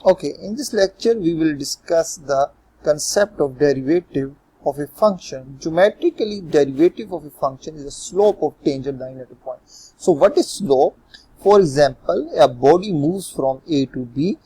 Okay, in this lecture we will discuss the concept of derivative of a function. Geometrically, derivative of a function is the slope of tangent line at a point. So what is slope? For example, a body moves from A to B.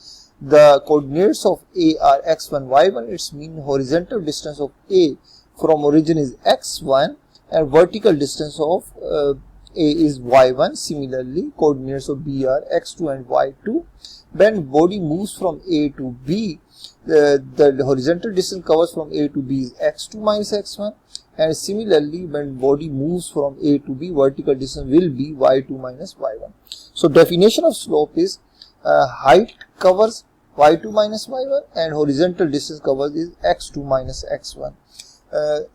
The coordinates of A are x1, y1. Its mean horizontal distance of A from origin is x1 and vertical distance of A is y1. Similarly, coordinates of B are x2 and y2. When body moves from A to B, the horizontal distance covers from A to B is x2 minus x1, and similarly when body moves from A to B, vertical distance will be y2 minus y1. So definition of slope is height covers y2 minus y1 and horizontal distance covers is x2 minus x1.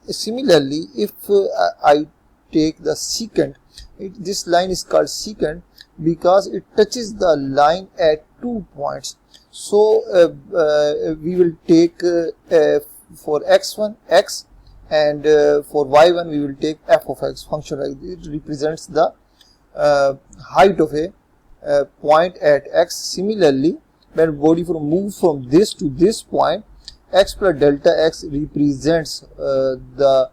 Similarly, if I take the secant, this line is called secant because it touches the line at 2 points. So we will take for x1 x, and for y1 we will take f of x function. It represents the height of a point at x. Similarly, when body moves from this to this point, x plus delta x represents the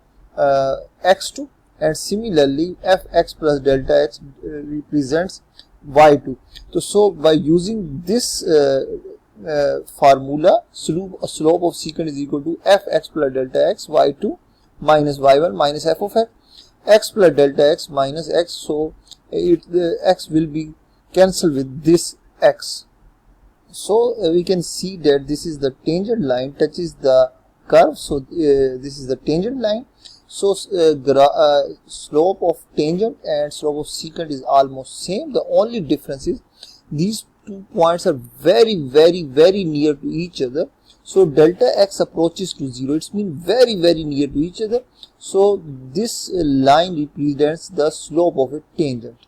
x2, and similarly fx plus delta x represents y2. So by using this formula, slope of secant is equal to fx plus delta x y2 minus y1 minus f of x plus delta x minus x. So the x will be cancelled with this x. So we can see that this is the tangent line touches the curve. So this is the tangent line. So slope of tangent and slope of secant is almost same. The only difference is these 2 points are very near to each other. So delta x approaches to 0. It's mean very near to each other. So this line represents the slope of a tangent.